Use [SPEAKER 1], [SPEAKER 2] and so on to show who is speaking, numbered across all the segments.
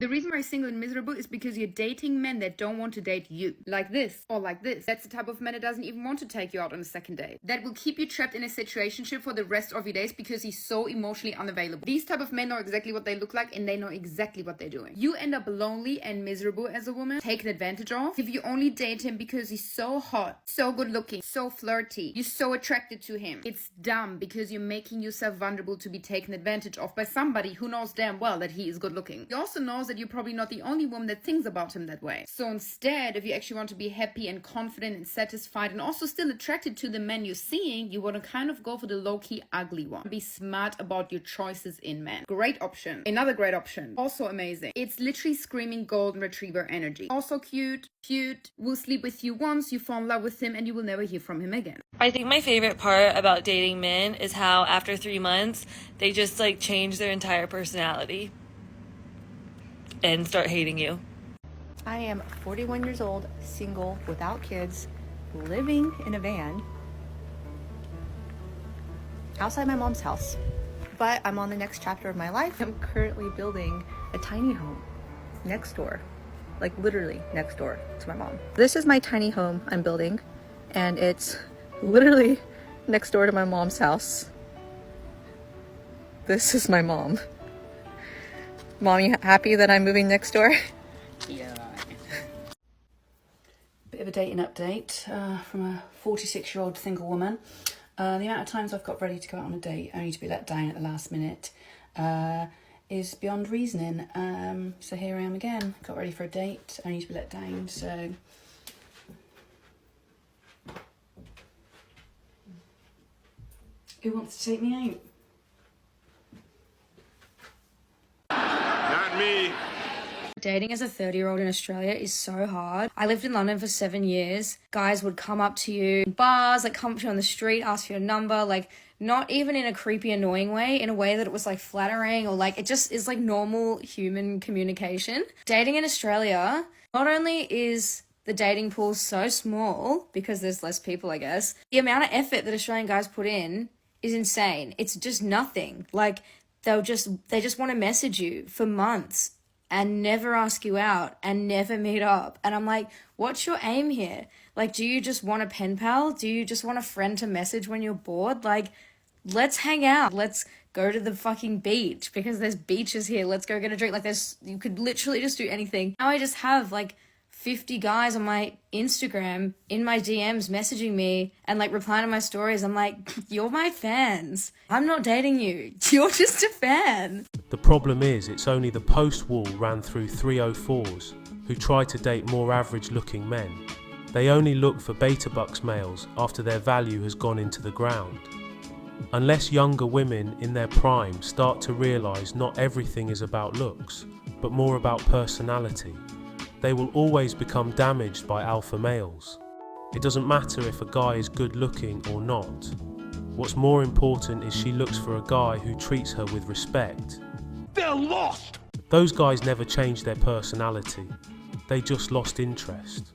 [SPEAKER 1] The reason why you're single and miserable is because you're dating men that don't want to date you. Like this, or like this. That's the type of man that doesn't even want to take you out on a second date. That will keep you trapped in a situationship for the rest of your days because he's so emotionally unavailable. These type of men know exactly what they look like and they know exactly what they're doing. You end up lonely and miserable as a woman, taken advantage of, if you only date him because he's so hot, so good looking, so flirty, you're so attracted to him. It's dumb because you're making yourself vulnerable to be taken advantage of by somebody who knows damn well that he is good looking. He also knows that you're probably not the only woman that thinks about him that way. So instead, if you actually want to be happy and confident and satisfied and also still attracted to the men you're seeing, you want to kind of go for the low-key ugly one. Be smart about your choices in men. Great option. Another great option. Also amazing. It's literally screaming golden retriever energy. Also cute, will sleep with you once, you fall in love with him, and you will never hear from him again.
[SPEAKER 2] I think my favorite part about dating men is how after 3 months, they just like change their entire personality and start hating you.
[SPEAKER 3] I am 41 years old, single, without kids, living in a van outside my mom's house. But I'm on the next chapter of my life. I'm currently building a tiny home next door, like literally next door to my mom. This is my tiny home I'm building, and it's literally next door to my mom's house. This is my mom. Mom, you happy that I'm moving next door?
[SPEAKER 4] Yeah. Bit of a dating update from a 46-year-old single woman. The amount of times I've got ready to go out on a date only to be let down at the last minute is beyond reasoning. So here I am again, got ready for a date only to be let down. So who wants to take me out?
[SPEAKER 5] Not me.
[SPEAKER 6] Dating as a 30-year-old in Australia is so hard. I lived in London for 7 years. Guys would come up to you in bars, like come up to you on the street, ask for your number, like not even in a creepy, annoying way, in a way that it was like flattering or like it just is like normal human communication. Dating in Australia, not only is the dating pool so small because there's less people, I guess, the amount of effort that Australian guys put in is insane. It's just nothing. Like they just want to message you for months and never ask you out and never meet up. And I'm like, what's your aim here? Like, do you just want a pen pal? Do you just want a friend to message when you're bored? Like, let's hang out. Let's go to the fucking beach because there's beaches here. Let's go get a drink. Like, you could literally just do anything. Now I just have like 50 guys on my Instagram in my DMs messaging me and like replying to my stories. I'm like, you're my fans. I'm not dating you. You're just a fan.
[SPEAKER 7] The problem is it's only the post wall ran through 304s who try to date more average looking men. They only look for beta bucks males after their value has gone into the ground. Unless younger women in their prime start to realise not everything is about looks, but more about personality, they will always become damaged by alpha males. It doesn't matter if a guy is good looking or not. What's more important is she looks for a guy who treats her with respect.
[SPEAKER 5] They're lost.
[SPEAKER 7] Those guys never change their personality. They just lost interest.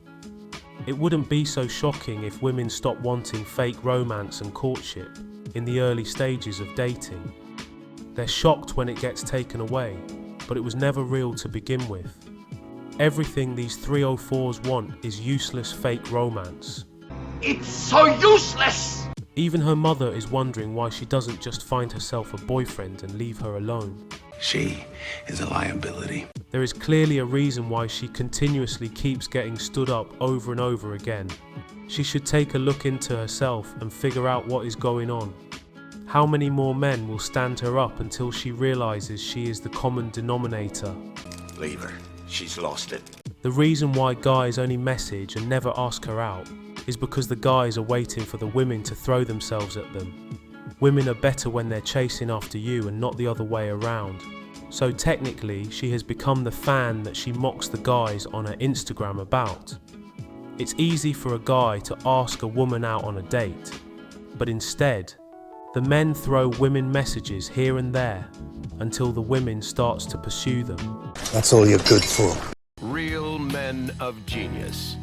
[SPEAKER 7] It wouldn't be so shocking if women stopped wanting fake romance and courtship in the early stages of dating. They're shocked when it gets taken away, but it was never real to begin with. Everything these 304s want is useless fake romance.
[SPEAKER 5] It's so useless.
[SPEAKER 7] Even her mother is wondering why she doesn't just find herself a boyfriend and leave her alone.
[SPEAKER 5] She is a liability.
[SPEAKER 7] There is clearly a reason why she continuously keeps getting stood up over and over again. She should take a look into herself and figure out what is going on. How many more men will stand her up until she realises she is the common denominator?
[SPEAKER 5] Leave her. She's lost it.
[SPEAKER 7] The reason why guys only message and never ask her out is because the guys are waiting for the women to throw themselves at them. Women are better when they're chasing after you and not the other way around. So technically, she has become the fan that she mocks the guys on her Instagram about. It's easy for a guy to ask a woman out on a date, but instead, the men throw women messages here and there until the women starts to pursue them.
[SPEAKER 8] That's all you're good for.
[SPEAKER 5] Real men of genius.